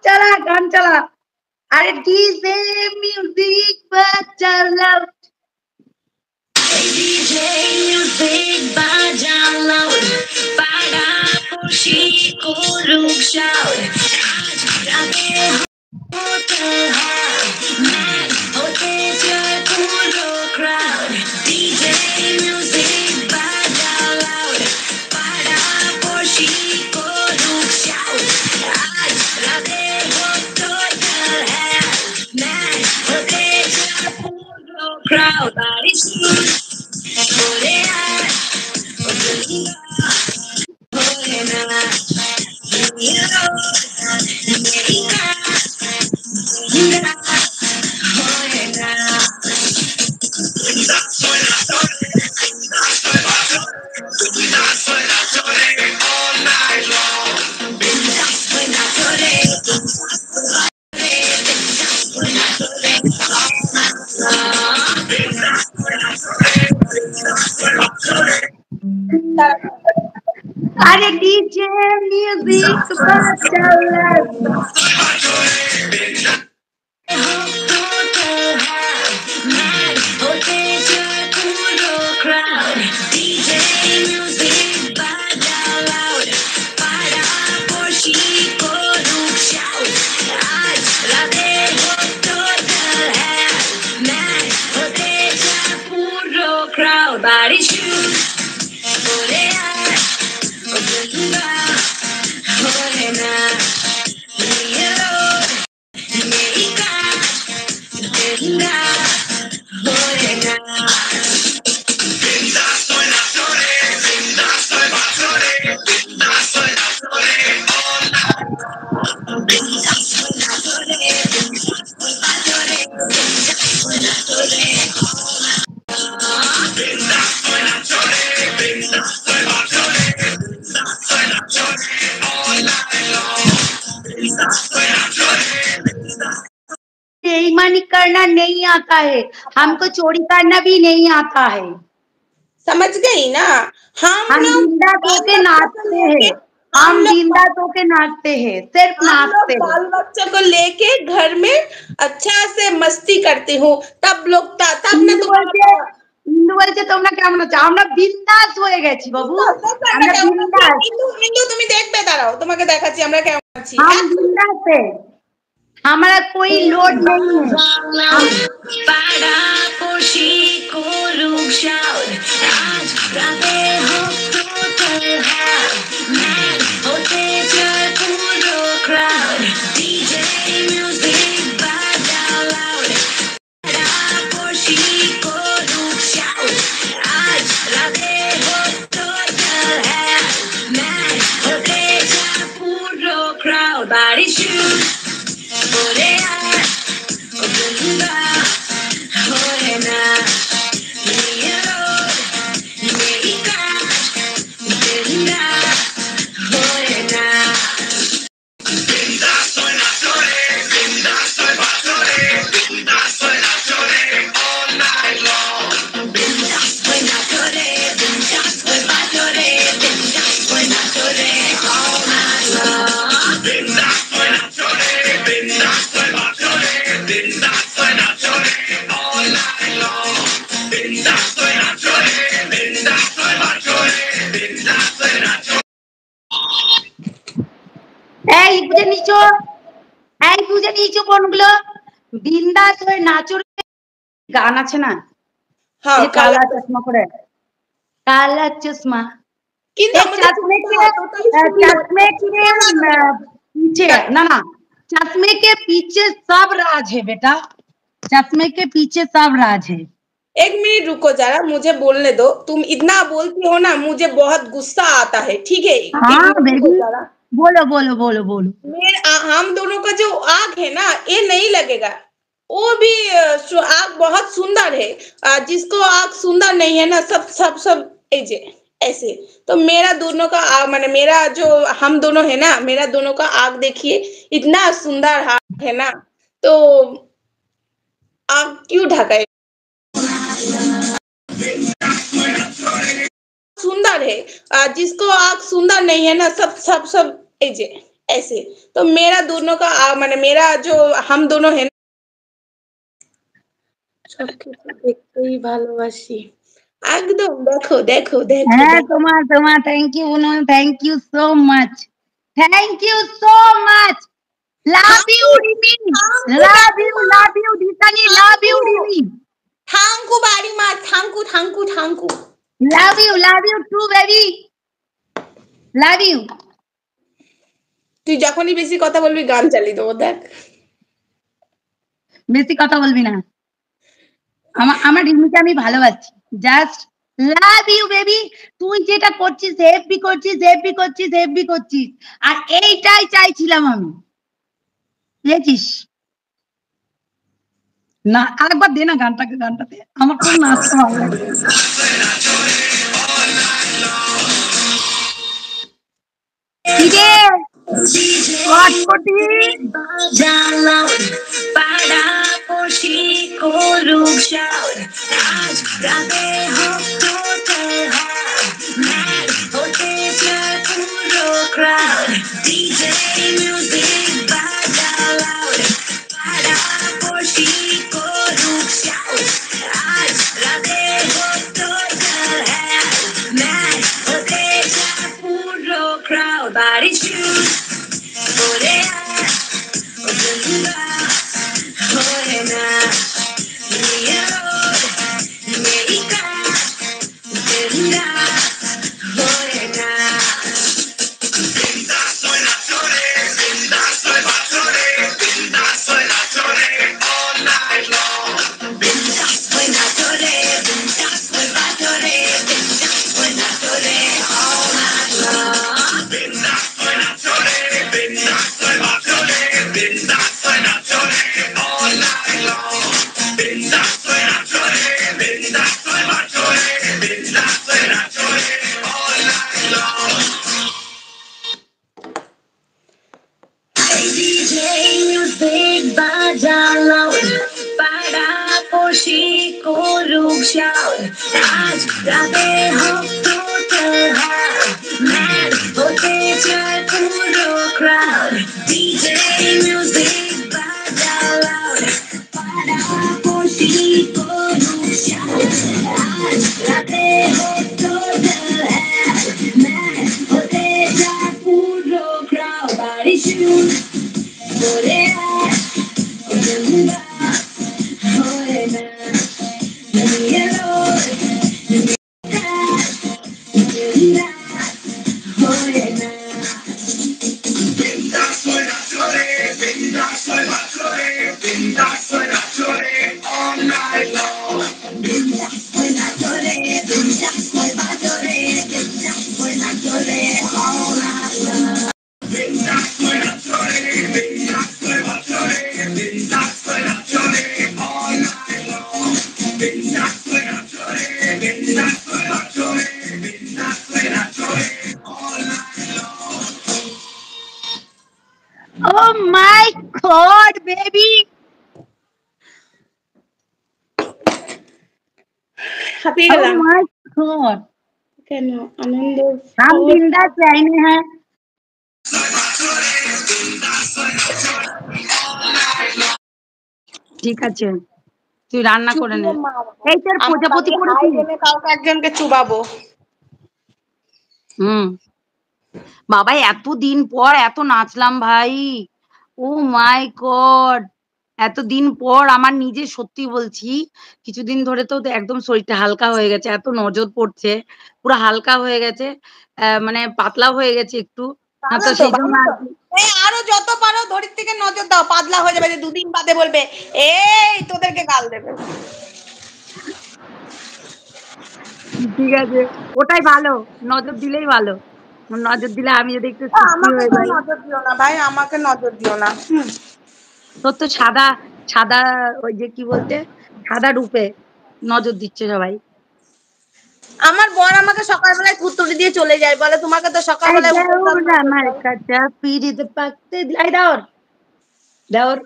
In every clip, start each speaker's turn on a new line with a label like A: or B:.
A: चला गान चला। अरे डीजे म्यूजिक बजा loud.
B: DJ music baja loud, para खुशी को रुक shout, आज रातें होते हैं, मैं होते चल पूरो crowd, DJ music baja loud, para खुशी को रुक shout, आज रातें होते हैं, मैं होते चल पूरो crowd, बारिश
A: अरे डीजे म्यूजिक बजा लाउड।
B: बारिश
A: बेईमानी करना नहीं आता है, हमको चोरी करना भी नहीं आता है।
C: समझ गई ना।
A: हम जिंदा होके नाचते हैं, हम जिंदा होके नाचते हैं, सिर्फ नाचते हैं।
C: बाल बच्चों को लेके घर में अच्छा से मस्ती करती हूँ, तब लोग तब ना
A: হিন্দু বলছে তোমরা কেমন আছো? আমরা বিন্দাস হয়ে গেছি বাবু, আমরা বিন্দাস।
C: হিন্দু তুমি দেখবে, দাঁড়াও তোমাকে দেখাচ্ছি আমরা কেমন আছি।
A: हम बिंदास है, हमारा कोई लोड नहीं है।
B: para खुशी को रुक shout, आज रातें होते हैं, मैं होते चल पूरो crowd, DJ music baja loud, para खुशी को रुक shout, आज रातें होते हैं, मैं होते चल पूरो crowd, बारिश
A: এই বুঝে নিচো, এই বুঝে নিচো কোনগুলো বিন্দাস হয়ে নাচো। গান আছে না,
C: হ্যাঁ,
A: কালা চশমা করে, काला चश्मा,
C: কিন্তু
A: चश्मे के पीछे ना ना, चश्मे के पीछे सब राज है बेटा, चश्मे के पीछे सब राज है।
C: एक मिनट रुको जरा, मुझे बोलने दो। तुम इतना बोलती हो ना, मुझे बहुत गुस्सा आता है, ठीक है?
A: हाँ बेबी, बोलो बोलो बोलो बोलो।
C: हम दोनों का जो आग है ना, ये नहीं लगेगा। वो भी आग बहुत सुंदर है, जिसको आग सुंदर नहीं है ना, सब सब सब ऐसे। तो मेरा दोनों का आग, माने मेरा जो हम दोनों है ना, मेरा दोनों का आग देखिए, इतना सुंदर आग है ना, तो आग क्यों ढका? सुंदर है, जिसको आग सुंदर नहीं है ना, सब सब सब ऐसे। तो मेरा दोनों का माने मेरा जो हम दोनों है সবকিছু দেখতেই ভালোবাসি একদম দেখো দেখো দেখো
A: হ্যাঁ
C: দেখো
A: তোমার তোমার thank you thank you so much thank you so much love you Rimi love you Dishani love you Rimi
C: thank you বাড়ি মা thank you thank you thank you
A: love you too baby love you.
C: তুই যখনই বেশি কথা বলবি গান চালিয়ে দেবো দেখ
A: বেশি কথা বলবি না আমার রিমিকে আমি ভালোবাসি জাস্ট লাভ ইউ বেবি তুই যেটা করছিস হেভি করছিস আর এইটাই চাইছিলাম আমি বুঝেছিস না আরেকবার দে না গানটাতে আমার খুব নাচতে ভালো লাগে
B: Body shoes,
A: Oh my God, baby!
C: হাঁপিয়ে
A: Oh
C: গেলাম
A: my God!
C: কেন আনন্দের
A: हम बिंदास रहने हैं ঠিক আছে তুই রান্না করে নে এই তোর প্রজাপতি করেছিস
C: কাউকে একজনকে চুবাবো
A: বাবা এতদিন পর এত নাচলাম ভাই ও মাই গড এতদিন পর আমার নিজে সত্যি বলছি কিছুদিন ধরে তো একদম শরীরটা হালকা হয়ে গেছে এত নজর পড়ছে পুরো হালকা হয়ে গেছে মানে পাতলা হয়ে গেছে একটু তো সেই জন্য
C: আরো যত পারো ধরির থেকে নজর দাও পাতলা হয়ে যাবে যে দুদিন বাদে বলবে এই তোদেরকে গাল দেবে
A: ঠিক আছে ওটাই ভালো নজর দিলেই ভালো নজর দিলে আমি যদি একটু হয়ে যাই
C: নজর দিও না ভাই আমাকে নজর দিও না
A: তোর তো সাদা সাদা ওই যে কি বলতে সাদা রূপে নজর দিচ্ছে সবাই
C: আমার বর আমাকে সকালবেলায় কুতুরি দিয়ে চলে যায় বলে তোমাকে তো সকালবেলায়
A: আমার কাছে পিড়িতে পাকতে এই দাওর দাওর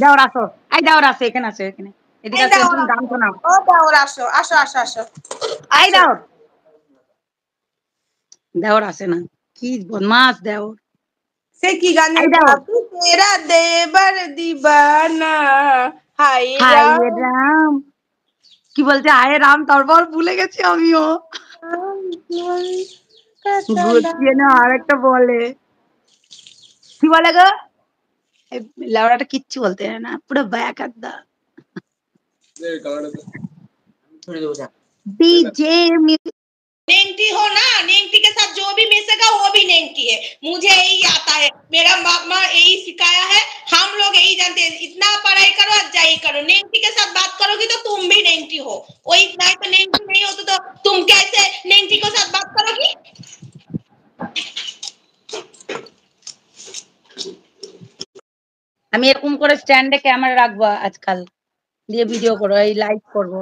A: দাওর আসো এই দাওর আসো এখানে আসো এখানে এদিকে আসো তুমি গান শোনাও
C: ও দাওর আসো আসো আসো আসো
A: এই দাওর দাওর আসে না কি বদমাস দেওর।
C: से की गाने
A: এই দাও।
C: तू तेरा देवर दीवाना हाय
A: হায়
C: राम
A: রাম, কি বলছে হায় রাম, তারপর ভুলে গেছি আমিও। গুছিয়ে না আর একটা বলে, কি বলে গো, এই লাউড়াটা কিচ্ছু বলতে জানে না, পুরো ব্যাকাদ্দা। ডিজে
C: नेंगटी हो ना, नेंगटी के साथ जो भी मिसेगा वो भी नेंगटी है। मुझे यही आता है, मेरा मामा यही सिखाया है, हम लोग यही जानते हैं। इतना पढ़ाई करो जाई करो, नेंगटी के साथ बात करोगी तो तुम भी नेंगटी हो। वही नहीं तो नेंगटी नहीं हो तो तुम कैसे नेंगटी के साथ बात करोगी?
A: আমি এরকম করে স্ট্যান্ডে ক্যামেরা রাখবো আজকাল, দিয়ে ভিডিও করবো, এই লাইভ করবো।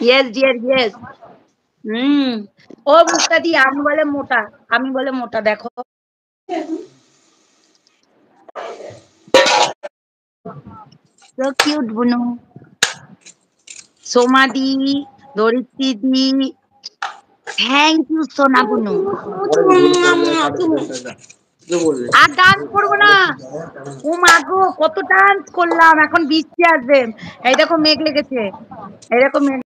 A: Yes dear yes. ও মুক্তা দি, আমি বলে মোটা, আমি বলে মোটা, দেখো। সো কিউট বুনু। সোমা দি, ধরিত্রী দি, থ্যাংক ইউ সোনা বুনু। আর ডান্স করবো না। ও মা গো, কত ডান্স করলাম, এখন বৃষ্টি আসবে। এই দেখো মেঘ লেগেছে, এই দেখো মেঘ